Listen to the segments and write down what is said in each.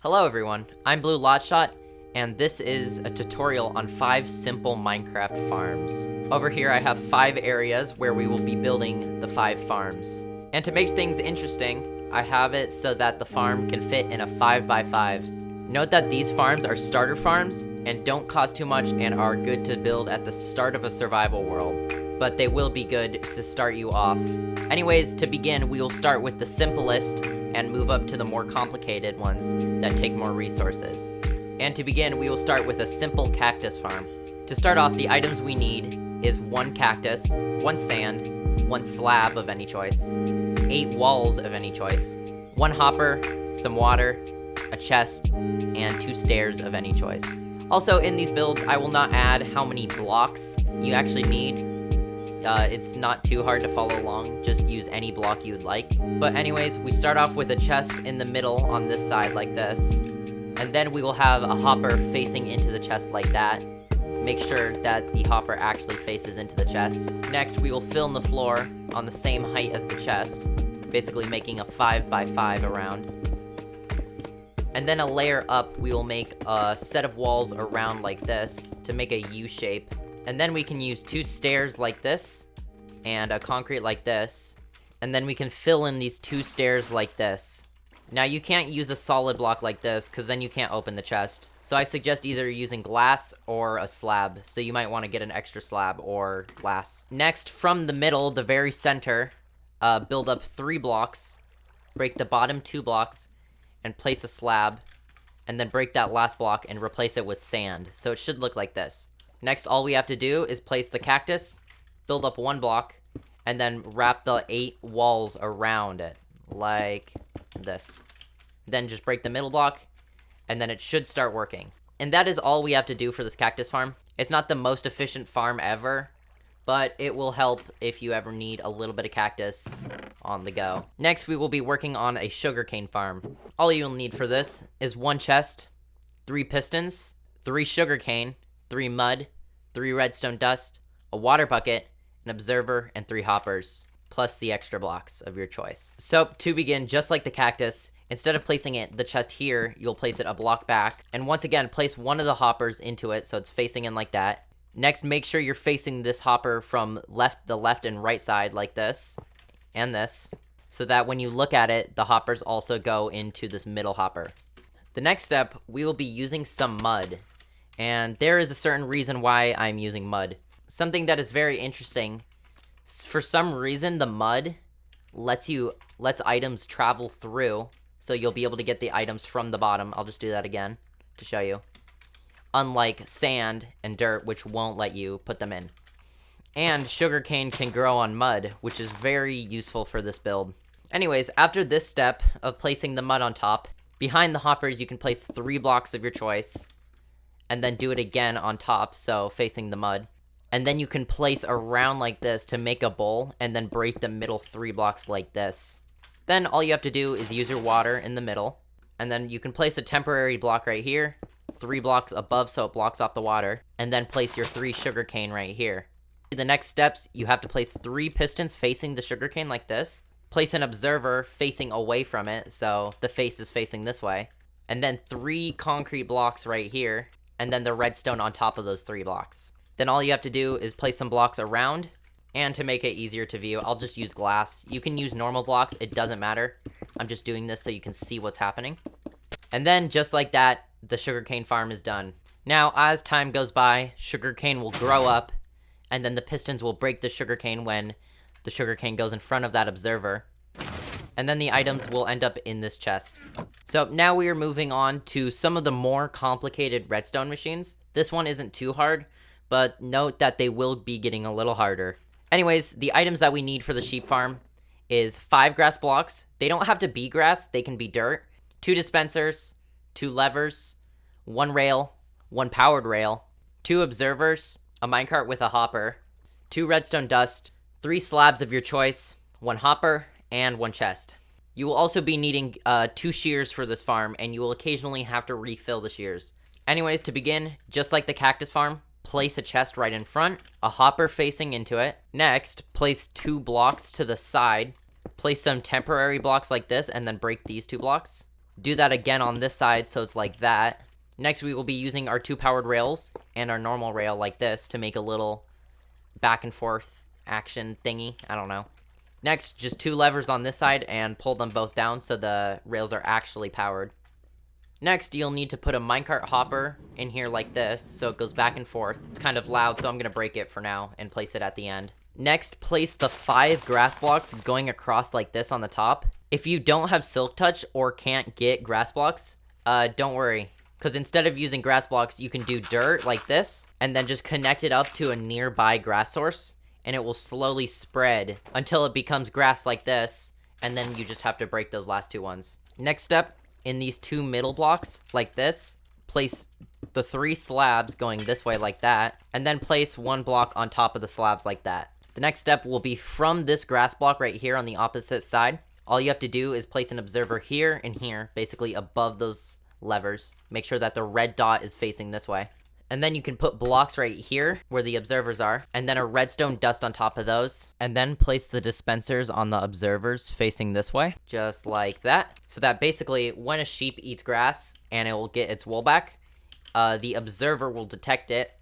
Hello everyone, I'm Bluelotshot, and this is a tutorial on 5 simple Minecraft farms. Over here I have 5 areas where we will be building the 5 farms. And to make things interesting, I have it so that the farm can fit in a 5x5. Note that these farms are starter farms and don't cost too much and are good to build at the start of a survival world, but they will be good to start you off. Anyways, to begin, we will start with the simplest and move up to the more complicated ones that take more resources. And to begin, we will start with a simple cactus farm. To start off, the items we need is 1 cactus, 1 sand, 1 slab of any choice, 8 walls of any choice, 1 hopper, some water, a chest, and 2 stairs of any choice. Also, in these builds, I will not add how many blocks you actually need. It's not too hard to follow along, just use any block you would like. But anyways, we start off with a chest in the middle on this side like this, and then we will have a hopper facing into the chest like that. Make sure that the hopper actually faces into the chest. Next, we will fill in the floor on the same height as the chest, basically making a 5x5 around. And then a layer up, we will make a set of walls around like this to make a U shape. And then we can use 2 stairs like this, and a concrete like this, and then we can fill in these 2 stairs like this. Now you can't use a solid block like this, because then you can't open the chest. So I suggest either using glass or a slab, so you might want to get an extra slab or glass. Next, from the middle, the very center, build up 3 blocks, break the bottom 2 blocks, and place a slab, and then break that last block and replace it with sand. So it should look like this. Next, all we have to do is place the cactus, build up 1 block, and then wrap the 8 walls around it, like this. Then just break the middle block, and then it should start working. And that is all we have to do for this cactus farm. It's not the most efficient farm ever, but it will help if you ever need a little bit of cactus on the go. Next, we will be working on a sugarcane farm. All you'll need for this is 1 chest, 3 pistons, 3 sugarcane, 3 mud, 3 redstone dust, a water bucket, an observer, and 3 hoppers, plus the extra blocks of your choice. So to begin, just like the cactus, instead of placing the chest here, you'll place it a block back. And once again, place 1 of the hoppers into it so it's facing in like that. Next, make sure you're facing this hopper from the left and right side like this, and this, so that when you look at it, the hoppers also go into this middle hopper. The next step, we will be using some mud. And there is a certain reason why I'm using mud. Something that is very interesting. For some reason, the mud lets items travel through, so you'll be able to get the items from the bottom. I'll just do that again to show you. Unlike sand and dirt, which won't let you put them in. And sugarcane can grow on mud, which is very useful for this build. Anyways, after this step of placing the mud on top, behind the hoppers you can place 3 blocks of your choice, and then do it again on top, so facing the mud. And then you can place around like this to make a bowl, and then break the middle 3 blocks like this. Then all you have to do is use your water in the middle, and then you can place a temporary block right here, 3 blocks above so it blocks off the water, and then place your 3 sugarcane right here. The next steps, you have to place 3 pistons facing the sugarcane like this, place an observer facing away from it, so the face is facing this way, and then 3 concrete blocks right here, and then the redstone on top of those 3 blocks. Then all you have to do is place some blocks around, and to make it easier to view, I'll just use glass. You can use normal blocks, it doesn't matter. I'm just doing this so you can see what's happening. And then, just like that, the sugarcane farm is done. Now, as time goes by, sugarcane will grow up, and then the pistons will break the sugarcane when the sugarcane goes in front of that observer. And then the items will end up in this chest. So now we are moving on to some of the more complicated redstone machines. This one isn't too hard, but note that they will be getting a little harder. Anyways, the items that we need for the sheep farm is 5 grass blocks. They don't have to be grass, they can be dirt. 2 dispensers, 2 levers, 1 rail, 1 powered rail, 2 observers, a minecart with a hopper, 2 redstone dust, 3 slabs of your choice, 1 hopper, and 1 chest. You will also be needing 2 shears for this farm, and you will occasionally have to refill the shears. Anyways, to begin, just like the cactus farm, place a chest right in front, a hopper facing into it. Next, place 2 blocks to the side, place some temporary blocks like this, and then break these 2 blocks. Do that again on this side, so it's like that. Next, we will be using our 2 powered rails and our normal rail like this to make a little back and forth action thingy. I don't know. Next, just 2 levers on this side and pull them both down so the rails are actually powered. Next, you'll need to put a minecart hopper in here like this so it goes back and forth. It's kind of loud, so I'm going to break it for now and place it at the end. Next, place the 5 grass blocks going across like this on the top. If you don't have silk touch or can't get grass blocks, don't worry. Because instead of using grass blocks, you can do dirt like this and then just connect it up to a nearby grass source. And it will slowly spread until it becomes grass like this. And then you just have to break those last 2 ones. Next step, in these 2 middle blocks like this, place the 3 slabs going this way like that. And then place 1 block on top of the slabs like that. The next step will be from this grass block right here on the opposite side. All you have to do is place an observer here and here, basically above those levers. Make sure that the red dot is facing this way. And then you can put blocks right here where the observers are, and then a redstone dust on top of those. And then place the dispensers on the observers facing this way, just like that. So that basically when a sheep eats grass and it will get its wool back, the observer will detect it,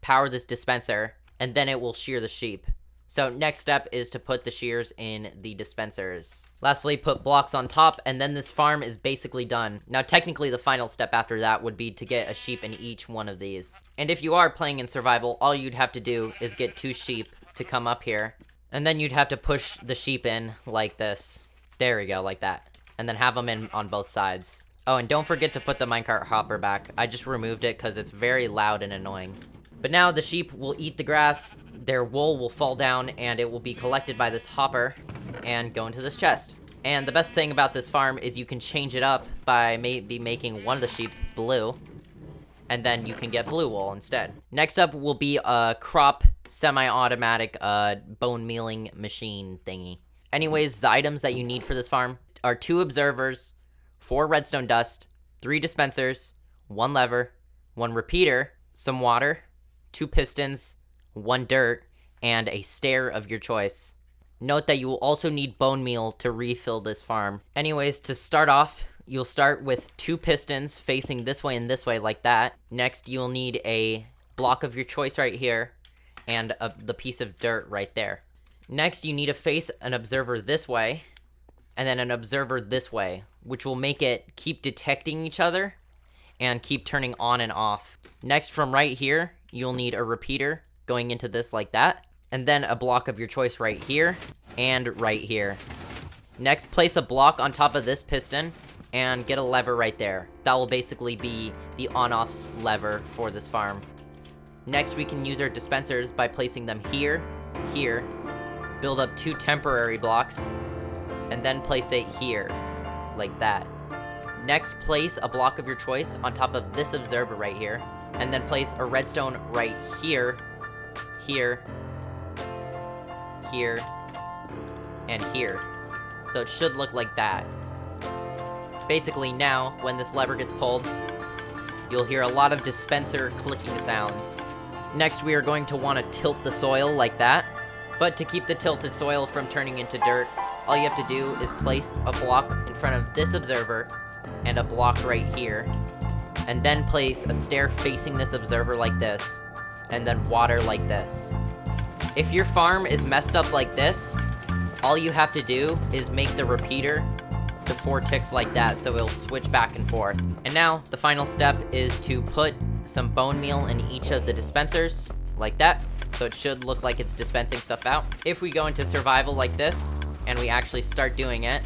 power this dispenser, and then it will shear the sheep. So next step is to put the shears in the dispensers. Lastly, put blocks on top, and then this farm is basically done. Now technically the final step after that would be to get a sheep in each one of these. And if you are playing in survival, all you'd have to do is get 2 sheep to come up here. And then you'd have to push the sheep in like this. There we go, like that. And then have them in on both sides. Oh, and don't forget to put the minecart hopper back. I just removed it because it's very loud and annoying. But now the sheep will eat the grass, their wool will fall down, and it will be collected by this hopper and go into this chest. And the best thing about this farm is you can change it up by maybe making one of the sheep blue, and then you can get blue wool instead. Next up will be a crop semi-automatic bone mealing machine thingy. Anyways, the items that you need for this farm are 2 observers, 4 redstone dust, 3 dispensers, 1 lever, 1 repeater, some water, 2 pistons, 1 dirt, and a stair of your choice. Note that you will also need bone meal to refill this farm. Anyways, to start off, you'll start with 2 pistons facing this way and this way like that. Next, you'll need a block of your choice right here, and the piece of dirt right there. Next, you need to face an observer this way, and then an observer this way, which will make it keep detecting each other and keep turning on and off. Next, from right here, you'll need a repeater going into this like that, and then a block of your choice right here and right here. Next, place a block on top of this piston and get a lever right there. That will basically be the on-off lever for this farm. Next, we can use our dispensers by placing them here, here, build up 2 temporary blocks, and then place it here, like that. Next, place a block of your choice on top of this observer right here, and then place a redstone right here, here, here, and here. So it should look like that. Basically now, when this lever gets pulled, you'll hear a lot of dispenser clicking sounds. Next, we are going to want to tilt the soil like that. But to keep the tilted soil from turning into dirt, all you have to do is place a block in front of this observer and a block right here. And then place a stair facing this observer like this, and then water like this. If your farm is messed up like this, all you have to do is make the repeater to 4 ticks like that, so it'll switch back and forth. And now, the final step is to put some bone meal in each of the dispensers, like that, so it should look like it's dispensing stuff out. If we go into survival like this, and we actually start doing it,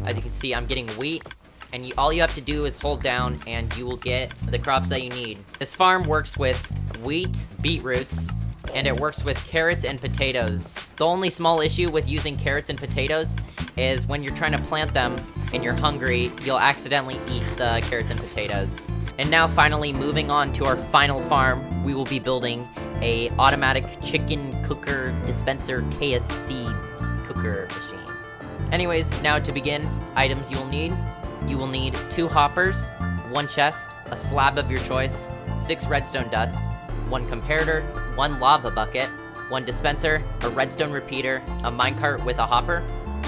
as you can see, I'm getting wheat, and all you have to do is hold down, and you will get the crops that you need. This farm works with wheat, beetroots, and it works with carrots and potatoes. The only small issue with using carrots and potatoes is when you're trying to plant them and you're hungry, you'll accidentally eat the carrots and potatoes. And now finally, moving on to our final farm, we will be building a automatic chicken cooker dispenser KFC cooker machine. Anyways, now to begin, items you'll need. You will need 2 hoppers, 1 chest, a slab of your choice, 6 redstone dust, 1 comparator, 1 lava bucket, 1 dispenser, a redstone repeater, a minecart with a hopper,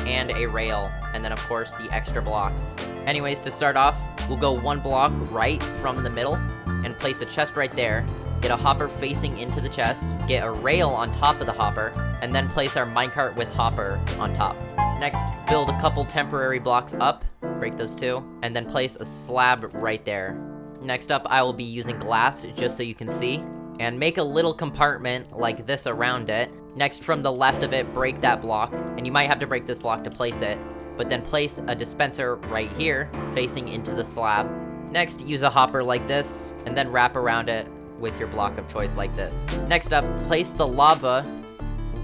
and a rail. and then of course the extra blocks. Anyways, to start off, we'll go 1 block right from the middle and place a chest right there. Get a hopper facing into the chest, get a rail on top of the hopper, and then place our minecart with hopper on top. Next, build a couple temporary blocks up, break those 2, and then place a slab right there. Next up, I will be using glass just so you can see, and make a little compartment like this around it. Next, from the left of it, break that block, and you might have to break this block to place it, but then place a dispenser right here, facing into the slab. Next, use a hopper like this, and then wrap around it with your block of choice like this. Next up, place the lava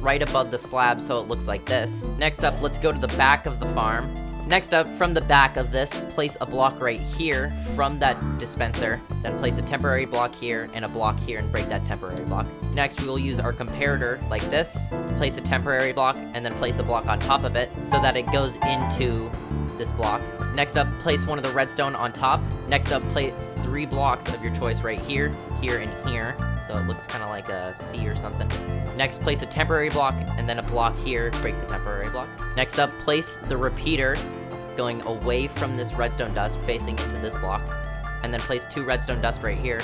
right above the slab so it looks like this. Next up, let's go to the back of the farm. Next up, from the back of this, place a block right here from that dispenser, then place a temporary block here and a block here and break that temporary block. Next, we will use our comparator like this, place a temporary block, and then place a block on top of it so that it goes into this block. Next up, place one of the redstone on top. Next up, place 3 blocks of your choice right here, here, and here, so it looks kind of like a C or something. Next, place a temporary block, and then a block here, break the temporary block. Next up, place the repeater going away from this redstone dust, facing into this block, and then place 2 redstone dust right here.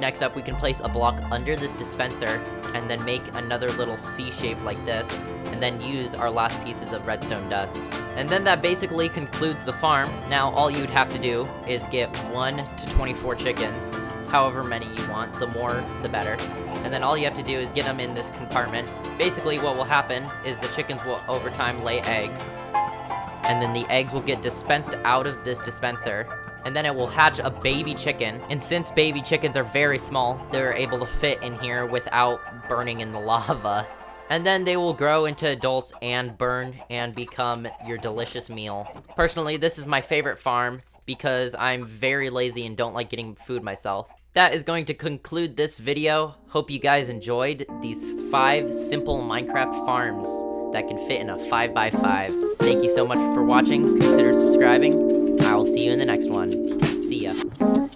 Next up, we can place a block under this dispenser, and then make another little C shape like this, and then use our last pieces of redstone dust. And then that basically concludes the farm. Now all you'd have to do is get 1 to 24 chickens, however many you want, the more the better. And then all you have to do is get them in this compartment. Basically what will happen is the chickens will over time lay eggs, and then the eggs will get dispensed out of this dispenser, and then it will hatch a baby chicken. And since baby chickens are very small, they're able to fit in here without burning in the lava. And then they will grow into adults and burn and become your delicious meal. Personally, this is my favorite farm because I'm very lazy and don't like getting food myself. That is going to conclude this video. Hope you guys enjoyed these 5 simple Minecraft farms that can fit in a 5x5. Thank you so much for watching. Consider subscribing. I will see you in the next one. See ya.